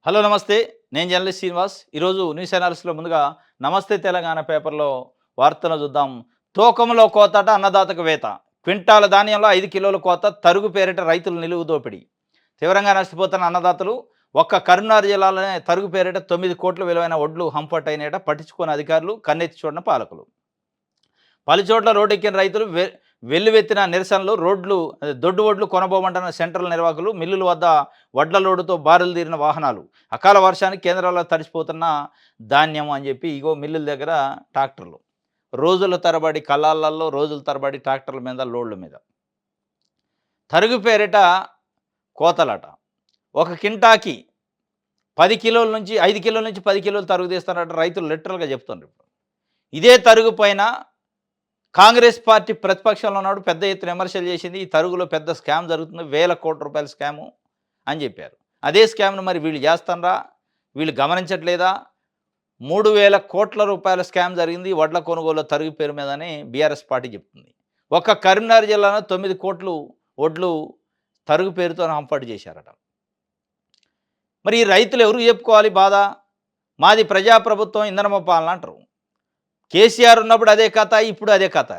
Hello నమస్తే. నేను journalist Srinivas. ఈరోజు న్యూస్ అనాలిసిస్‌లో ముందుగా నమస్తే తెలంగాణ పేపర్‌లో వార్తను చూద్దాం. తూకంలో కోతట అన్నదాతకు వేత. క్వింటాల ధాన్యంలో 5 కిలోల కోత తరుగు పేరిట రైతులు నిలువు దోపిడీ. తీవ్రంగా నష్టపోతున్న అన్నదాతలు ఒక్క కరీంనగర్ జిల్లాలోనే తరుగు పేరిట 9,00,00,000 విలువైన వడ్లు హంపట్ అయినట పట్టించుకోని అధికారులు, కన్నెత్తి చూడని పాలకులు. పలుచోట్ల రోడ్డెక్కిన రైతులు వెల్లువెత్తిన నిరసనలు, దొడ్డు వడ్లు కొనబోమంటున్న సెంట్రల్ నిర్వాహకులు, మిల్లుల వద్ద వడ్ల లోడుతో బారులు తీరిన వాహనాలు, అకాల వర్షానికి కేంద్రాల్లో తడిసిపోతున్న ధాన్యం అని చెప్పి ఇగో మిల్లుల దగ్గర ట్రాక్టర్లు రోజుల తరబడి కళ్ళాలలో, రోజుల తరబడి ట్రాక్టర్ల మీద, లోడ్ల మీద తరుగు పేరిట కోతలట. ఒక కింటాకి 10 కిలోల నుంచి 5 కిలోల నుంచి 10 కిలోలు తరుగు తీస్తారట రైతులు లిటరల్గా చెప్తున్నారు. ఇదే తరుగు పైన కాంగ్రెస్ పార్టీ ప్రతిపక్షంలో ఉన్నాడు పెద్ద ఎత్తున విమర్శలు చేసింది. ఈ తరుగులో పెద్ద స్కామ్ జరుగుతుంది, వేల కోట్ల రూపాయల స్కాము అని చెప్పారు. అదే స్కామ్ను మరి వీళ్ళు చేస్తారా, వీళ్ళు గమనించట్లేదా? 3,000 కోట్ల రూపాయల స్కామ్ జరిగింది వడ్ల కొనుగోలు తరుగు పేరు మీదని బీఆర్ఎస్ పార్టీ చెప్తుంది. ఒక్క కరీంనగర్ జిల్లాలో 9 కోట్లు వడ్లు తరుగు పేరుతో హంపాటు చేశారట. మరి ఈ రైతులు ఎవరికి చెప్పుకోవాలి బాధ? మాది ప్రజాప్రభుత్వం ఇంధనమ పాలన అంటారు. కేసీఆర్ ఉన్నప్పుడు అదే కథ, ఇప్పుడు అదే కథ.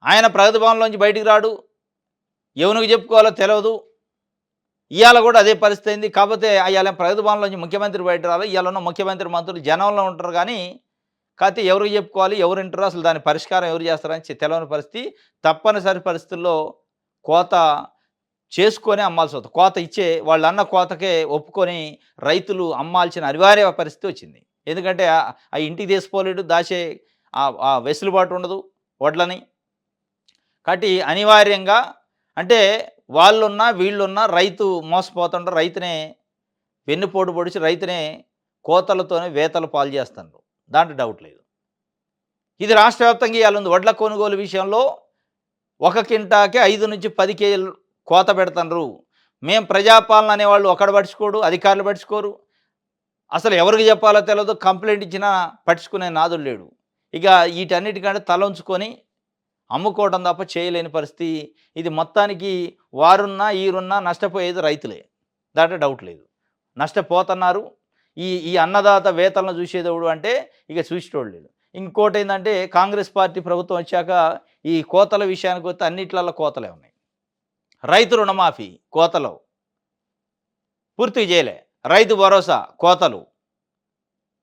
ఆయన ప్రగతి భవన్లోంచి బయటికి రాడు, ఎవరికి చెప్పుకోవాలో తెలియదు. ఇవాళ కూడా అదే పరిస్థితి అయింది. కాకపోతే ఇవాళ ప్రగతి భవన్లోంచి ముఖ్యమంత్రి బయట రాలి, ఇవాళ ఉన్న ముఖ్యమంత్రి మంత్రులు జనంలో ఉంటారు కానీ, కాకపోతే ఎవరికి చెప్పుకోవాలి, ఎవరు వింటారో, అసలు దాని పరిష్కారం ఎవరు చేస్తారని తెలియని పరిస్థితి. తప్పనిసరి పరిస్థితుల్లో కోత చేసుకొని అమ్మాల్సి వస్తుంది. కోత ఇచ్చే వాళ్ళు అన్న కోతకే ఒప్పుకొని రైతులు అమ్మాల్సిన అనివార్య పరిస్థితి వచ్చింది. ఎందుకంటే ఆ ఇంటికి తీసుకోలేడు, దాచే ఆ వెసులుబాటు ఉండదు వడ్లని. కాబట్టి అనివార్యంగా అంటే వాళ్ళున్నా వీళ్ళున్నా రైతు మోసపోతుంటారు. రైతునే వెన్నుపోటు పొడిచి రైతునే కోతలతోనే వేతలు పాలు చేస్తున్నారు. దాంట్లో డౌట్ లేదు. ఇది రాష్ట్ర వ్యాప్తంగా ఇవాళ ఉంది. వడ్ల కొనుగోలు విషయంలో ఒక కింటాకి 5 నుంచి 10 కేజీలు కోత పెడుతున్నారు. మేము ప్రజాపాలన అనేవాళ్ళు ఒకడు పట్టించుకోడు, అధికారులు పట్టించుకోరు. అసలు ఎవరికి చెప్పాలో తెలియదు. కంప్లైంట్ ఇచ్చినా పట్టించుకునే నాదుడు లేడు. ఇక వీటన్నిటికంటే తల ఉంచుకొని అమ్ముకోవడం తప్ప చేయలేని పరిస్థితి. ఇది మొత్తానికి వారున్నా ఈరున్నా నష్టపోయేది రైతులే, దాంట్లో డౌట్ లేదు. నష్టపోతున్నారు. ఈ ఈ అన్నదాత వేతలను చూసేదెవడు అంటే ఇక చూసేటోడు లేడు. ఇంకోటి ఏంటంటే కాంగ్రెస్ పార్టీ ప్రభుత్వం వచ్చాక ఈ కోతల విషయానికి వస్తే అన్నిట్లలో కోతలే ఉన్నాయి. రైతు రుణమాఫీ కోతలు పూర్తిగా చేయలే, రైతు భరోసా కోతలు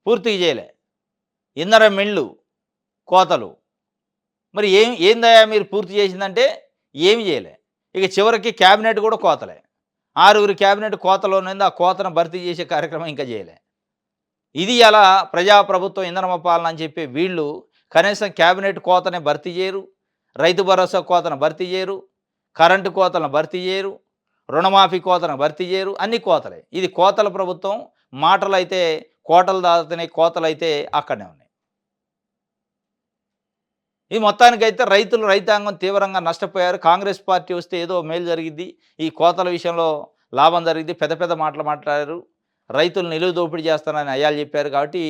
పూర్తిగా చేయలే, ఇంధన మిల్లు కోతలు. మరి ఏందయ్యా మీరు పూర్తి చేసిందంటే ఏమి చేయలే. ఇక చివరికి క్యాబినెట్ కూడా కోతలే. 6గురు క్యాబినెట్ కోతలోనేది, ఆ కోతను భర్తీ చేసే కార్యక్రమం ఇంకా చేయలే. ఇది అలా ప్రజాప్రభుత్వం ఇంధనమ పాలన అని చెప్పి వీళ్ళు కనీసం క్యాబినెట్ కోతనే భర్తీ చేయరు, రైతు భరోసా కోతను భర్తీ చేయరు, కరెంటు కోతలను భర్తీ చేయరు, రుణమాఫీ కోతను భర్తీ చేయరు. అన్ని కోతలే. ఇది కోతల ప్రభుత్వం. మాటలైతే కోటలు దాటుతున్నాయి, కోతలైతే అక్కడనే ఉన్నాయి. ఈ మొత్తానికైతే రైతాంగం తీవ్రంగా నష్టపోయారు. కాంగ్రెస్ పార్టీ వస్తే ఏదో మేలు జరిగిద్ది, ఈ కోతల విషయంలో లాభం జరిగిద్ది, పెద్ద పెద్ద మాటలు మాట్లాడారు. రైతులు నిలువు దోపిడీ చేస్తానని అయ్యాలు చెప్పారు. కాబట్టి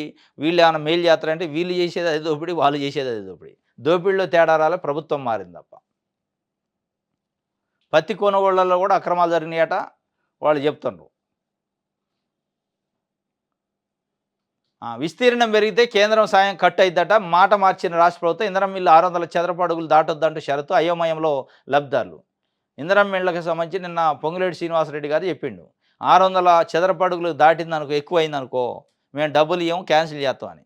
వీళ్ళు ఏమైనా మేలు చేస్తారంటే వీళ్ళు చేసేది అదే దోపిడీ, వాళ్ళు చేసేది అదే దోపిడీ. దోపిడీలో తేడా రాలే, ప్రభుత్వం మారింది తప్ప. పత్తి కొనుగోళ్లలో కూడా అక్రమాలు జరిగినాయట వాళ్ళు చెప్తున్నారు. విస్తీర్ణం పెరిగితే కేంద్రం సాయం కట్ అయిద్దట, మాట మార్చిన రాష్ట్ర ప్రభుత్వం. ఇంధనం మిల్లు 600 చదరపు అడుగులు దాటొద్దంటూ షరతు, అయోమయంలో లబ్ధిదారులు. ఇంధనం మిళ్ళకి సంబంధించి నిన్న పొంగులేటి శ్రీనివాసరెడ్డి గారు చెప్పిండు, 600 చదరపు అడుగులు దాటిందనుకో, ఎక్కువైందనుకో మేము డబ్బులు ఇవ్వం, క్యాన్సిల్ చేస్తామని.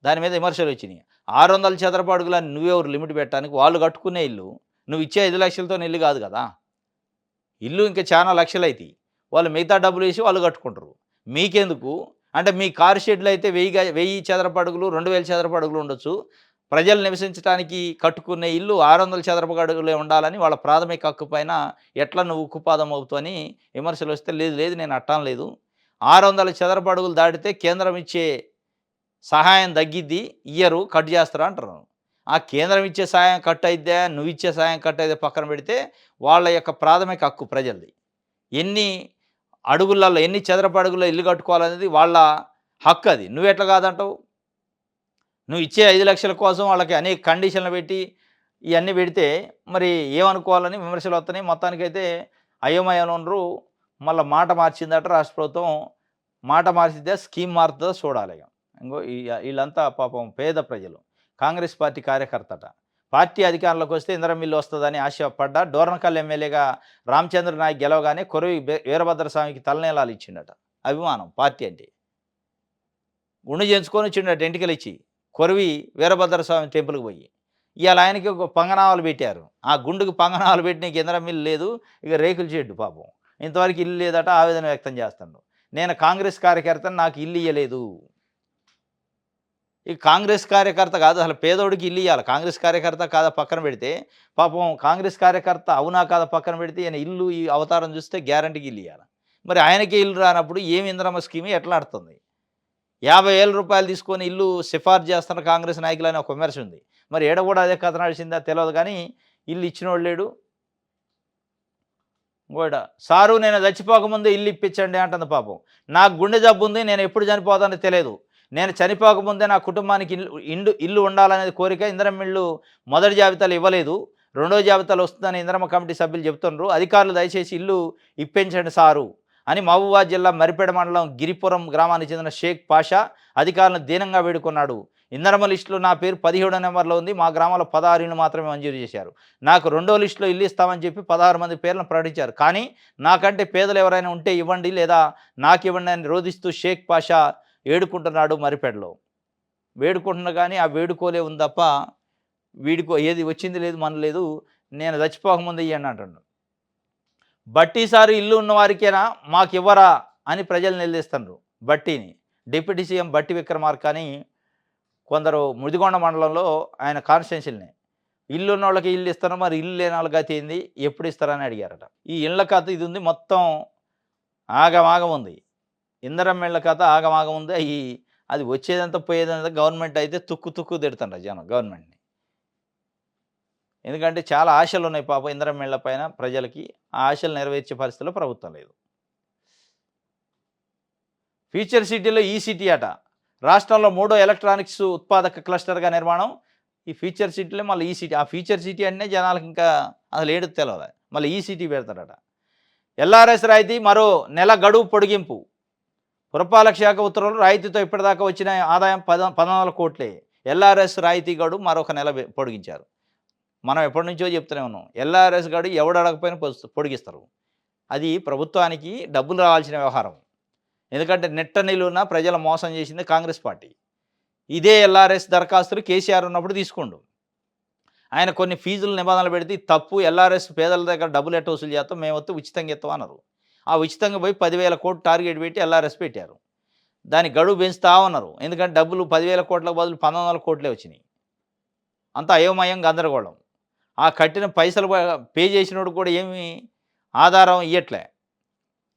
దాని మీద విమర్శలు వచ్చినాయి. 600 చదరపు అడుగులని నువ్వెవరు లిమిట్ పెట్టడానికి? వాళ్ళు కట్టుకునే ఇల్లు, నువ్వు ఇచ్చే 5 లక్షలతో ఇల్లు కాదు కదా. ఇల్లు ఇంకా చాలా లక్షలు అవుతాయి. వాళ్ళు మిగతా డబ్బులు వేసి వాళ్ళు కట్టుకుంటారు. మీకెందుకు అంటే మీ కారు షెడ్లు అయితే 1000 చదరపు అడుగులు, 2000 చదరపు అడుగులు ఉండొచ్చు. ప్రజలు నివసించడానికి కట్టుకునే ఇల్లు 600 చదరపు అడుగులే ఉండాలని వాళ్ళ ప్రాథమిక హక్కు పైన ఎట్లా నువ్వు ఉక్కుపాదం అవుతావని విమర్శలు వస్తే, లేదు లేదు నేను అట్టం లేదు, 600 చదరపు అడుగులు దాటితే కేంద్రం ఇచ్చే సహాయం తగ్గిద్ది, ఇయ్యరు, కట్ చేస్తారా అంటారు. ఆ కేంద్రం ఇచ్చే సహాయం కట్ అయిద్దా, నువ్వు ఇచ్చే సహాయం కట్ అయితే పక్కన పెడితే, వాళ్ళ యొక్క ప్రాథమిక హక్కు ప్రజలది. ఎన్ని అడుగులలో, ఎన్ని చదరపు అడుగుల్లో ఇల్లు కట్టుకోవాలనేది వాళ్ళ హక్కు. అది నువ్వెట్లా కాదంటావు? నువ్వు ఇచ్చే 5 లక్షల కోసం వాళ్ళకి అనేక కండిషన్లు పెట్టి ఇవన్నీ పెడితే మరి ఏమనుకోవాలని విమర్శలు వస్తున్నాయి. మొత్తానికైతే అయోమయంలో ఉండరు. మళ్ళీ మాట మార్చిందట రాష్ట్ర ప్రభుత్వం. మాట మార్చితే స్కీమ్ మారుతుందో చూడాలి ఇక. ఇంగో వీళ్ళంతా పాపం పేద ప్రజలు. కాంగ్రెస్ పార్టీ కార్యకర్తట. పార్టీ అధికారంలోకి వస్తే ఇందిరమ్మ ఇల్లు వస్తదని ఆశపడ్డ డోర్నకల్ ఎమ్మెల్యేగా రామచంద్ర నాయక్ గెలవగానే కొరవి వీరభద్రస్వామికి తలనీలాలు ఇచ్చిండట. అభిమానం పార్టీ అంటే. గుండు చేయించుకొని వచ్చిండట ఎంటికలు ఇచ్చి. కొరవి వీరభద్రస్వామి టెంపుల్కి పోయి. ఇవాళ ఆయనకి ఒక పంగనామాలు పెట్టారు. ఆ గుండుకు పంగనామాలు పెట్టి నీకు ఇందిరమ్మ ఇల్లు లేదు, ఇక రేకుల షెడ్డు పాపం. ఇంతవరకు ఇల్లు లేదట, ఆవేదన వ్యక్తం చేస్తాడు. నేను కాంగ్రెస్ కార్యకర్తను, నాకు ఇల్లు ఇయ్యలేదు. ఈ కాంగ్రెస్ కార్యకర్త కాదు, అసలు పేదోడికి ఇల్లు ఇవ్వాలి. కాంగ్రెస్ కార్యకర్త కాదా పక్కన పెడితే, పాపం కాంగ్రెస్ కార్యకర్త అవునా కాదా పక్కన పెడితే, ఈయన ఇల్లు ఈ అవతారం చూస్తే గ్యారంటీకి ఇల్లు ఇవ్వాలి. మరి ఆయనకే ఇల్లు రానప్పుడు ఏమి ఇందిరమ్మ స్కీమ్ ఎట్లా ఆడుతుంది? 50,000 రూపాయలు తీసుకొని ఇల్లు సిఫార్సు చేస్తున్న కాంగ్రెస్ నాయకులు అని ఒక విమర్శ ఉంది. మరి ఏడ కూడా అదే కథ నడిచిందా తెలియదు, కానీ ఇల్లు ఇచ్చినోడు లేడు. ఇంకోట సారు నేను చచ్చిపోకముందే ఇల్లు ఇప్పించండి అంటుంది పాపం. నాకు గుండె జబ్బు ఉంది, నేను ఎప్పుడు చనిపోతానో తెలియదు. నేను చనిపోకముందే నా కుటుంబానికి ఇల్లు ఉండాలనేది కోరిక. ఇందిరమ్మ ఇల్లు మొదటి జాబితాలు ఇవ్వలేదు, రెండో జాబితాలు వస్తుందని ఇందిరమ్మ కమిటీ సభ్యులు చెబుతున్నారు. అధికారులు దయచేసి ఇల్లు ఇప్పించండి సారు అని మహబూబాబాద్ జిల్లా మరిపేడ మండలం గిరిపురం గ్రామానికి చెందిన షేక్ పాషా అధికారులను దీనంగా వేడుకున్నాడు. ఇందిరమ్మ లిస్టులో నా పేరు 17వ నెంబర్లో ఉంది. మా గ్రామంలో 16 ఇళ్ళు మాత్రమే మంజూరు చేశారు. నాకు రెండో లిస్టులో ఇల్లు ఇస్తామని చెప్పి 16 మంది పేర్లను ప్రకటించారు. కానీ నాకంటే పేదలు ఎవరైనా ఉంటే ఇవ్వండి లేదా నాకు ఇవ్వండి అని రోధిస్తూ షేక్ పాషా ఏడుకుంటున్నాడు మరిపేడలో. వేడుకుంటున్నా కానీ ఆ వేడుకోలే ఉంది తప్ప ఏది వచ్చింది లేదు, మన లేదు. నేను చచ్చిపోకముందు ఇవ్వండి అంటాడు. బట్టీసారి ఇల్లు ఉన్న వారికేనా మాకు ఇవ్వరా అని ప్రజలు నిలదీస్తున్నారు బట్టీని. డిప్యూటీ సీఎం బట్టి విక్రమార్క అని కొందరు ముదిగొండ మండలంలో ఆయన కాన్స్టిట్యున్సీని ఇల్లు ఉన్న వాళ్ళకి ఇల్లు ఇస్తారు, మరి ఇల్లు లేని వాళ్ళకి గతి ఏంది, ఎప్పుడు ఇస్తారని అడిగారట. ఈ ఇళ్ళ కథ ఇది ఉంది, మొత్తం ఆగమాగం ఉంది. ఇందిరమ్మ ఇళ్ళ కథ ఆగమాగం ఉంది. అది వచ్చేదంతా పోయేదంతా గవర్నమెంట్ అయితే తుక్కు తిడుతుండ్రు జనం గవర్నమెంట్ని. ఎందుకంటే చాలా ఆశలు ఉన్నాయి పాపం ఇందిరమ్మ ఇళ్ళ పైన ప్రజలకి. ఆ ఆశలు నెరవేర్చే పరిస్థితిలో ప్రభుత్వం లేదు. ఫ్యూచర్ సిటీలో ఈ సిటీ అట. రాష్ట్రంలో 3వ ఎలక్ట్రానిక్స్ ఉత్పాదక క్లస్టర్గా నిర్మాణం. ఈ ఫ్యూచర్ సిటీలో మళ్ళీ ఈ సిటీ, ఆ ఫ్యూచర్ సిటీ అంటే జనాలకు ఇంకా అసలు ఏడు తెలియదు, మళ్ళీ ఈ సిటీ పెడతారట. ఎల్ఆర్ఎస్ రాయితీ మరో నెల గడువు పొడిగింపు. పురపాలక శాఖ ఉత్తర్వులు రాయితీతో ఇప్పటిదాకా వచ్చిన ఆదాయం 14 కోట్లే. ఎల్ఆర్ఎస్ రాయితీ గడువు మరొక నెల పొడిగించారు. మనం ఎప్పటి నుంచో చెప్తూనే ఉన్నాం, ఎల్ఆర్ఎస్ గడువు ఎవడు అడగకపోయినా పొడిగిస్తారు. అది ప్రభుత్వానికి డబ్బులు రావాల్సిన వ్యవహారం. ఎందుకంటే నెట్ట నిలువున ప్రజల మోసం చేసింది కాంగ్రెస్ పార్టీ. ఇదే ఎల్ఆర్ఎస్ దరఖాస్తులు కేసీఆర్ ఉన్నప్పుడు తీసుకోండు. ఆయన కొన్ని ఫీజులు నిబంధనలు పెడితే తప్పు, ఎల్ఆర్ఎస్ పేదల దగ్గర డబ్బులు ఎట్ట వసూలు చేస్తాం, మేము వస్తే ఉచితంగా ఇస్తాం అన్నారు. ఆ ఉచితంగా పోయి 10,000 కోట్లు టార్గెట్ పెట్టి ఎల్ఆర్ఎస్ పెట్టారు. దాని గడువు పెంచుతా ఉన్నారు. ఎందుకంటే డబ్బులు 10,000 కోట్లకు బదులు 1,500 కోట్లే వచ్చినాయి. అంతా అయోమయం, గందరగోళం. ఆ కట్టిన పైసలు పే చేసినోడు కూడా ఏమి ఆధారం ఇవ్వట్లే.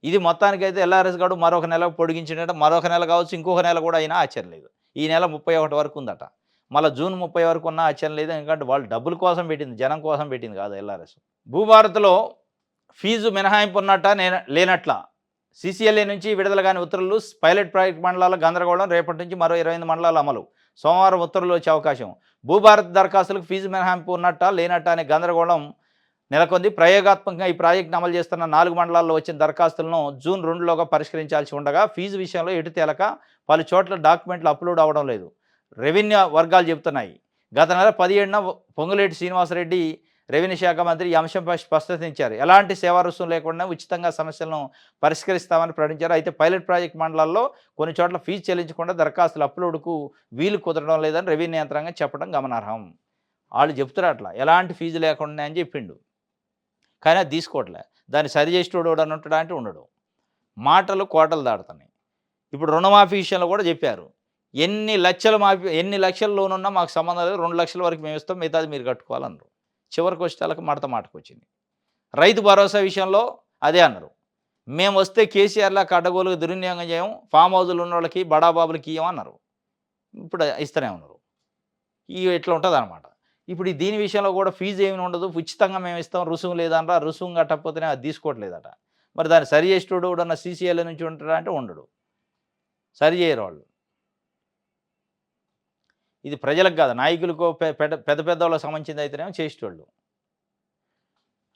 ఇది మొత్తానికైతే ఎల్ఆర్ఎస్ గడువు మరొక నెల పొడిగించినట్టు, మరొక నెల కావచ్చు, ఇంకొక నెల కూడా అయినా ఆశ్చర్యం లేదు. ఈ నెల 31 వరకు ఉందట. మళ్ళీ జూన్ 30 వరకు ఉన్న ఆశ్చర్యం లేదు. ఎందుకంటే వాళ్ళు డబ్బుల కోసం పెట్టింది, జనం కోసం పెట్టింది కాదు ఎల్ఆర్ఎస్. భూభారత్లో ఫీజు మినహాయింపు ఉన్నట్ట లేనట్ల. సీసీఎల్ఏ నుంచి విడుదల కాని ఉత్తర్వులు. పైలట్ ప్రాజెక్ట్ మండలాల గందరగోళం. రేపటి నుంచి మరో 28 మండలాల అమలు. సోమవారం ఉత్తర్వులు వచ్చే అవకాశం. భూభారత్ దరఖాస్తులకు ఫీజు మినహాయింపు ఉన్నట్ట లేనట్ట అనే గందరగోళం నెలకొంది. ప్రయోగాత్మకంగా ఈ ప్రాజెక్టును అమలు చేస్తున్న 4 మండలాల్లో వచ్చిన దరఖాస్తులను జూన్ 2లోగా పరిష్కరించాల్సి ఉండగా ఫీజు విషయంలో ఎటు తేలక పలు చోట్ల డాక్యుమెంట్లు అప్లోడ్ అవ్వడం లేదు. రెవెన్యూ వర్గాలు చెబుతున్నాయి. గత నెల 17న పొంగులేటి శ్రీనివాసరెడ్డి రెవెన్యూ శాఖ మంత్రి ఈ అంశంపై స్పష్టత ఇచ్చారు. ఎలాంటి సేవా రుసుము లేకుండా ఉచితంగా సమస్యలను పరిష్కరిస్తామని ప్రకటించారు. అయితే పైలట్ ప్రాజెక్ట్ మండలాల్లో కొన్ని చోట్ల ఫీజు చెల్లించకుండా దరఖాస్తుల అప్లోడ్కు వీలు కుదరడం లేదని రెవెన్యూ యంత్రాంగం చెప్పడం గమనార్హం. వాళ్ళు చెప్తారు అట్లా ఎలాంటి ఫీజు లేకుండా అని చెప్పిండు, కానీ అది తీసుకోవట్లే. దాన్ని సరి చేసేటోడు అని ఉంటాడా అంటే ఉండడు. మాటలు కోటలు దాడుతున్నాయి. ఇప్పుడు రుణమాఫీ విషయంలో కూడా చెప్పారు. ఎన్ని లక్షల లోన్ ఉన్నా మాకు సంబంధం లేదు, 2 లక్షల వరకు మేము ఇస్తాం, మిగతాది మీరు కట్టుకోవాలన్నారు. చివరికి వచ్చేటాలకు మాటకు వచ్చింది. రైతు భరోసా విషయంలో అదే అన్నారు. మేము వస్తే కేసీఆర్లా అడ్డగోలుగా దుర్వినియోగం చేయం, ఫామ్ హౌజులు ఉన్న వాళ్ళకి బడాబాబులకి ఇవ్వమన్నారు. ఇప్పుడు ఇస్తూనే ఉన్నారు. ఇట్లా ఉంటుంది అనమాట. ఇప్పుడు దీని విషయంలో కూడా ఫీజు ఏమి ఉండదు, ఉచితంగా మేము ఇస్తాం, రుసుము లేదనరా. రుసుము కట్టకపోతేనే అది తీసుకోవట్లేదట. మరి దాన్ని సరి చేసేటోడు కూడా సీసీఎల్ నుంచి ఉంటాడా అంటే ఉండడు, సరి చేయరు వాళ్ళు. ఇది ప్రజలకు కాదు, నాయకులకు పెద్ద వాళ్ళకి సంబంధించింది అయితేనేమో చేసేటోళ్ళు.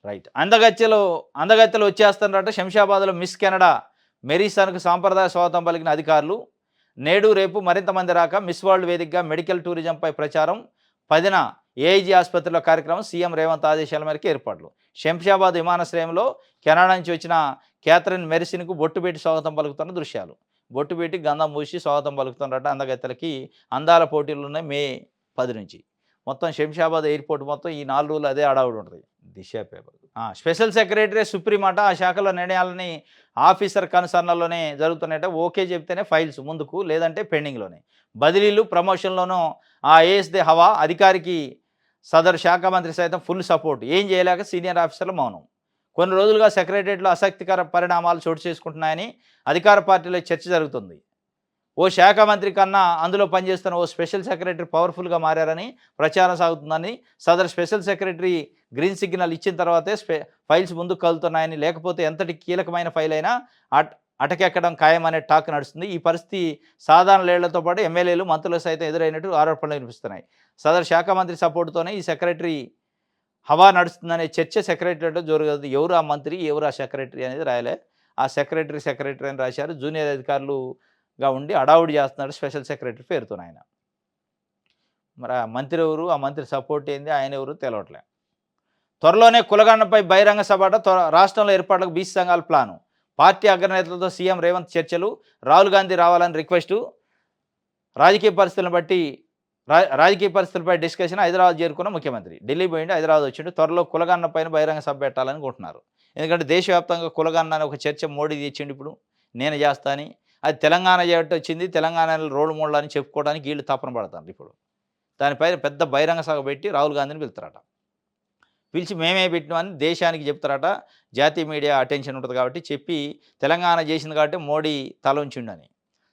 రైట్. అందగత్తెలు వచ్చేస్తున్నారట. శంషాబాద్లో మిస్ కెనడా మెరీసాన్కు సాంప్రదాయ స్వాగతం పలికిన అధికారులు. నేడు రేపు మరింత మంది రాక మిస్ వరల్డ్ వేదికగా మెడికల్ టూరిజంపై ప్రచారం. 10న ఏఐజీ ఆసుపత్రిలో కార్యక్రమం. సీఎం రేవంత్ ఆదేశాల మేరకు ఏర్పాట్లు. శంషాబాద్ విమానాశ్రయంలో కెనడా నుంచి వచ్చిన క్యాథరిన్ మెరిసిన్కు బొట్టు పెట్టి స్వాగతం పలుకుతున్న దృశ్యాలు. బొట్టు పెట్టి గంధం పూసి స్వాగతం పలుకుతున్నట్టు అందగత్తెలకి అందాల పోటీలు ఉన్నాయి మే 10 నుంచి. మొత్తం శంషాబాద్ ఎయిర్పోర్ట్ మొత్తం ఈ 4 రోజులు అదే హడావుడి ఉంటుంది. దిశ పేపర్ స్పెషల్ సెక్రటరీ సుప్రీం అట. ఆ శాఖలో నిర్ణయాలని ఆఫీసర్ కన్సర్న్లోనే జరుగుతున్నాయట. ఓకే చెప్తేనే ఫైల్స్ ముందుకు, లేదంటే పెండింగ్లోనే. బదిలీలు ప్రమోషన్లోనూ ఆ ఏఎస్దే హవా. అధికారికి సదరు శాఖ మంత్రి సైతం ఫుల్ సపోర్ట్. ఏం చేయలేక సీనియర్ ఆఫీసర్ల మౌనం. కొన్ని రోజులుగా సెక్రటరియట్లో ఆసక్తికర పరిణామాలు చోటు చేసుకుంటున్నాయని అధికార పార్టీలో చర్చ జరుగుతుంది. ఓ శాఖ మంత్రి కన్నా అందులో పనిచేస్తున్న ఓ స్పెషల్ సెక్రటరీ పవర్ఫుల్గా మారారని ప్రచారం సాగుతుందని, సదరు స్పెషల్ సెక్రటరీ గ్రీన్ సిగ్నల్ ఇచ్చిన తర్వాతే ఫైల్స్ ముందుకు కలుగుతున్నాయని, లేకపోతే ఎంతటి కీలకమైన ఫైల్ అయినా అటకెక్కడం ఖాయమనే టాక్ నడుస్తుంది. ఈ పరిస్థితి సాధారణ లేళ్లతో పాటు ఎమ్మెల్యేలు, మంత్రులు సైతం ఎదురైనట్టు ఆరోపణలు వినిపిస్తున్నాయి. సదరు శాఖ మంత్రి సపోర్టుతోనే ఈ సెక్రటరీ హవా నడుస్తుందనే చర్చ సెక్రటరీలో జరగదు. ఎవరు ఆ మంత్రి, ఎవరు ఆ సెక్రటరీ అనేది రాయలే. ఆ సెక్రటరీ అని రాశారు. జూనియర్ అధికారులుగా ఉండి అడావుడి చేస్తున్నాడు స్పెషల్ సెక్రటరీ పేరుతో ఆయన. మరి ఆ మంత్రి ఎవరు, ఆ మంత్రి సపోర్ట్ ఏంది, ఆయన ఎవరు తెలవట్లే. త్వరలోనే కులగణనపై బహిరంగ సభ. రాష్ట్రంలో ఏర్పాట్లకు బీసీ సంఘాల ప్లాను. పార్టీ అగ్రనేతలతో సీఎం రేవంత్ చర్చలు. రాహుల్ గాంధీ రావాలని రిక్వెస్టు. రాజకీయ పరిస్థితులపై డిస్కషన్. హైదరాబాద్ చేరుకున్న ముఖ్యమంత్రి. ఢిల్లీ పోయిండి, హైదరాబాద్ వచ్చిండు. త్వరలో కులగణన పైన బహిరంగ సభ పెట్టాలని అనుకుంటున్నారు. ఎందుకంటే దేశవ్యాప్తంగా కులగణన అనే ఒక చర్చ మోడీ తెచ్చిండు. ఇప్పుడు నేను చేస్తా అని. అది తెలంగాణ చేయటం వచ్చింది. తెలంగాణలో రోల్ మోడల్ అని చెప్పుకోవడానికి వీళ్ళు తపన పడతారు. ఇప్పుడు దానిపైన పెద్ద బహిరంగ సభ పెట్టి రాహుల్ గాంధీని పిలుస్తారట. పిలిచి మేమే పెట్టినామని దేశానికి చెప్తారట. జాతీయ మీడియా అటెన్షన్ ఉంటుంది కాబట్టి చెప్పి, తెలంగాణ చేసింది కాబట్టి మోడీ తల ఉంచిండని.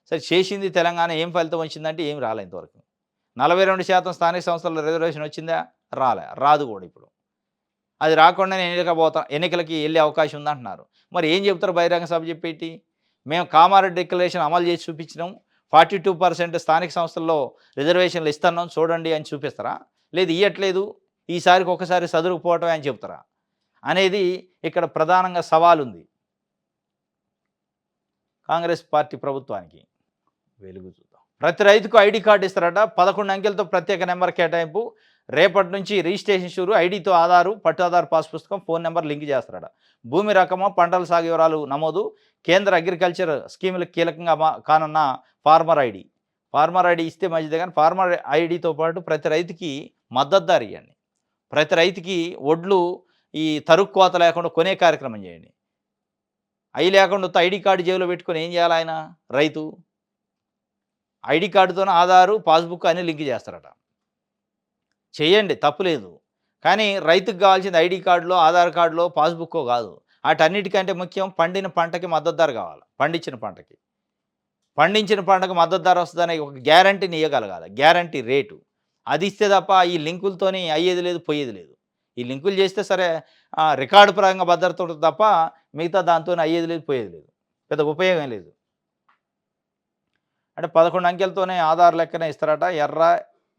సరే, చేసింది తెలంగాణ, ఏం ఫలితం వచ్చిందంటే ఏం రాలే ఇంతవరకు. 42% స్థానిక సంస్థల్లో రిజర్వేషన్ వచ్చిందా? రాదు కూడా. ఇప్పుడు అది రాకుండానే ఎన్నికలకి వెళ్ళే అవకాశం ఉందంటున్నారు. మరి ఏం చెప్తారు బహిరంగ సభ చెప్పేటి? మేము కామారెడ్డి డిక్లరేషన్ అమలు చేసి చూపించినాం, 42% స్థానిక సంస్థల్లో రిజర్వేషన్లు ఇస్తున్నాం చూడండి అని చూపిస్తారా? లేదు, ఇవ్వట్లేదు, ఈసారికి ఒకసారి చదువుకుపోవటమే అని చెప్తారా అనేది ఇక్కడ ప్రధానంగా సవాల్ ఉంది కాంగ్రెస్ పార్టీ ప్రభుత్వానికి. వెలుగు చూద్దాం. ప్రతి రైతుకు ఐడి కార్డు ఇస్తారట. 11 అంకెలతో ప్రత్యేక నెంబర్ కేటాయింపు. రేపటి నుంచి రిజిస్ట్రేషన్ షురు. ఐడితో ఆధారు, పట్టు ఆధార్, పాస్ పుస్తకం, ఫోన్ నెంబర్ లింక్ చేస్తారట. భూమి రకము, పంటల సాగు వివరాలు నమోదు. కేంద్ర అగ్రికల్చర్ స్కీములకు కీలకంగా కానున్న ఫార్మర్ ఐడి. ఫార్మర్ ఐడి ఇస్తే మంచిదే, కానీ ఫార్మర్ ఐడితో పాటు ప్రతి రైతుకి మద్దతు ధర ఇవ్వండి. ప్రతి రైతుకి ఒడ్లు ఈ తరుగు కోత లేకుండా కొనే కార్యక్రమం చేయండి. అవి లేకుండా ఐడి కార్డు జేబులో పెట్టుకొని ఏం చేయాలి ఆయన రైతు? ఐడి కార్డుతోనే ఆధారు, పాస్బుక్ అన్నీ లింక్ చేస్తారట. చేయండి, తప్పులేదు. కానీ రైతుకు కావాల్సింది ఐడి కార్డులో, ఆధార్ కార్డులో, పాస్బుక్కో కాదు. వాటన్నిటికంటే ముఖ్యం పండిన పంటకి మద్దతు ధర కావాలి. పండించిన పంటకి మద్దతు ధర వస్తుందనే ఒక గ్యారంటీని ఇవ్వగలగాలి. గ్యారంటీ రేటు అది ఇస్తే తప్ప ఈ లింకులతోని అయ్యేది లేదు, పోయేది లేదు. ఈ లింకులు చేస్తే సరే రికార్డు పరంగా భద్రత ఉంటుంది తప్ప మిగతా దాంతో అయ్యేది లేదు, పోయేది లేదు, పెద్ద ఉపయోగం లేదు. అంటే 11 అంకెలతోనే ఆధార్ లెక్కనే ఇస్తారట. ఎర్ర,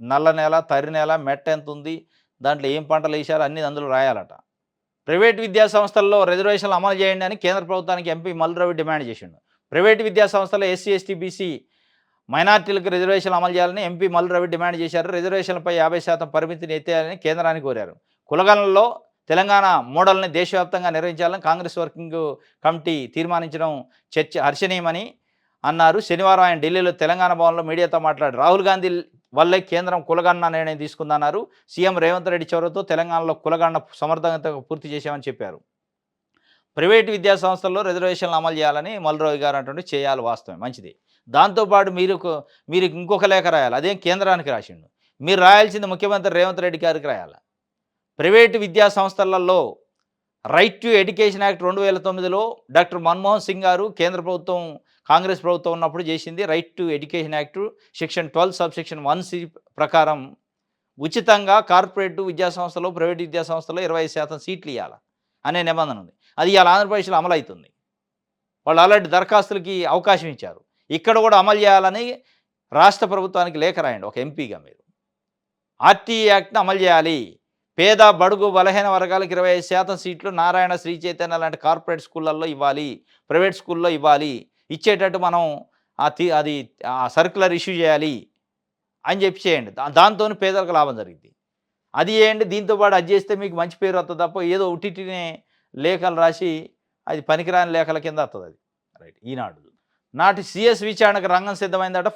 నల్ల నేల, తరి నేల, మెట్ట ఎంత ఉంది, దాంట్లో ఏం పంటలు వేసారు అన్నీ అందులో రాయాలట. ప్రైవేట్ విద్యా సంస్థల్లో రిజర్వేషన్లు అమలు చేయండి అని కేంద్ర ప్రభుత్వానికి ఎంపీ మల్లురవి డిమాండ్ చేసిండు. ప్రైవేటు విద్యా సంస్థల్లో ఎస్సీ, ఎస్టీ, బీసీ మైనార్టీలకు రిజర్వేషన్లు అమలు చేయాలని ఎంపీ మల్లురవి డిమాండ్ చేశారు. రిజర్వేషన్లపై 50% పరిమితిని ఎత్తేయాలని కేంద్రాన్ని కోరారు. కులగణనలో తెలంగాణ మోడల్ని దేశవ్యాప్తంగా నిర్వహించాలని కాంగ్రెస్ వర్కింగ్ కమిటీ తీర్మానించడం చర్చ హర్షణీయమని అన్నారు. శనివారం ఆయన ఢిల్లీలో తెలంగాణ భవన్లో మీడియాతో మాట్లాడారు. రాహుల్ గాంధీ వల్లే కేంద్రం కులగణన నిర్ణయం తీసుకుందన్నారు. సీఎం రేవంత్ రెడ్డి చొరవతో తెలంగాణలో కులగణన సమర్థవంతంగా పూర్తి చేశామని చెప్పారు. ప్రైవేటు విద్యా సంస్థల్లో రిజర్వేషన్లు అమలు చేయాలని మల్లురవి గారు అంటుంటే చేయాలి, వాస్తవం మంచిది. దాంతోపాటు మీరు ఇంకొక లేఖ రాయాలి. అదేం కేంద్రానికి రాసిండు. మీరు రాయాల్సింది ముఖ్యమంత్రి రేవంత్ రెడ్డి గారికి రాయాలి. ప్రైవేటు విద్యా సంస్థలలో రైట్ టు ఎడ్యుకేషన్ యాక్ట్ 2009లో డాక్టర్ మన్మోహన్ సింగ్ గారు కేంద్ర ప్రభుత్వం కాంగ్రెస్ ప్రభుత్వం ఉన్నప్పుడు చేసింది. Right to education act section 12 subsection 1C ప్రకారం ఉచితంగా కార్పొరేట్ విద్యాసంస్థలో, ప్రైవేట్ విద్యాసంస్థలో 25% సీట్లు ఇవ్వాలి అనే నిబంధన ఉంది. అది ఇవాళ ఆంధ్రప్రదేశ్లో అమలు అవుతుంది. వాళ్ళు అలాంటి దరఖాస్తులకి అవకాశం ఇచ్చారు. ఇక్కడ కూడా అమలు చేయాలని రాష్ట్ర ప్రభుత్వానికి లేఖ రాయండి ఒక ఎంపీగా. మీరు ఆర్టీఈ యాక్ట్ని అమలు చేయాలి. పేద బడుగు బలహీన వర్గాలకు 25% సీట్లు నారాయణ శ్రీ చైతన్య లాంటి కార్పొరేట్ స్కూళ్ళల్లో ఇవ్వాలి, ప్రైవేట్ స్కూల్లో ఇవ్వాలి, ఇచ్చేటట్టు మనం అది సర్క్యులర్ ఇష్యూ చేయాలి అని చెప్పి చేయండి. దాంతోని పేదలకు లాభం జరిగిద్ది. అది చేయండి. దీంతో పాటు అది చేస్తే మీకు మంచి పేరు వత్తది తప్ప ఏదో ఉట్టిట్టినే లేఖలు రాసి అది పనికిరాని లేఖల కింద వత్తదది. రైట్. ఈనాడు. నాటి సీఎస్ విచారణకు రంగం సిద్ధమైందట.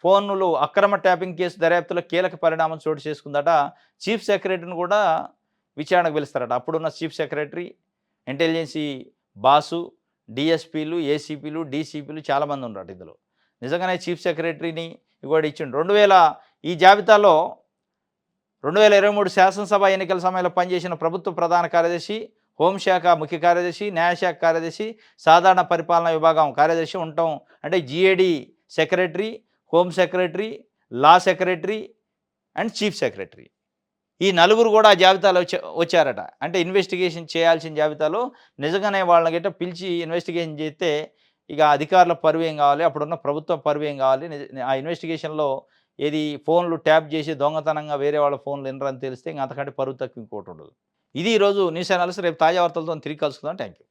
ఫోనులు అక్రమ ట్యాపింగ్ కేసు దర్యాప్తులో కీలక పరిణామం చోటు చేసుకుందట. చీఫ్ సెక్రటరీని కూడా విచారణకు పిలుస్తారట. అప్పుడున్న చీఫ్ సెక్రటరీ, ఇంటెలిజెన్సీ బాసు, డీఎస్పీలు, ఏసీపీలు, డీసీపీలు చాలామంది ఉన్నారట ఇందులో. నిజంగానే చీఫ్ సెక్రటరీని కూడా ఇచ్చిండు. ఈ జాబితాలో 2023 శాసనసభ ఎన్నికల సమయంలో పనిచేసిన ప్రభుత్వ ప్రధాన కార్యదర్శి, హోంశాఖ ముఖ్య కార్యదర్శి, న్యాయశాఖ కార్యదర్శి, సాధారణ పరిపాలనా విభాగం కార్యదర్శి ఉండటం. అంటే GAD secretary, home secretary, law secretary and chief secretary. ఈ నలుగురు కూడా ఆ జాబితాలో వచ్చారట. అంటే ఇన్వెస్టిగేషన్ చేయాల్సిన జాబితాలో నిజంగానే వాళ్ళని గిట్ట పిలిచి ఇన్వెస్టిగేషన్ చేస్తే ఇక అధికారుల పరువు ఏం కావాలి, అప్పుడున్న ప్రభుత్వ పరువు ఏం కావాలి. ఆ ఇన్వెస్టిగేషన్లో ఏది ఫోన్లు ట్యాప్ చేసి దొంగతనంగా వేరే వాళ్ళ ఫోన్లు వినరని తెలిస్తే ఇంక అంతకంటే పరువు తక్కువ ఇంకోటి ఉండదు. ఇది ఈరోజు న్యూస్ అనాలిసిస్. రేపు తాజా వార్తలతో తిరిగి కలుసుకుందాం. Thank you.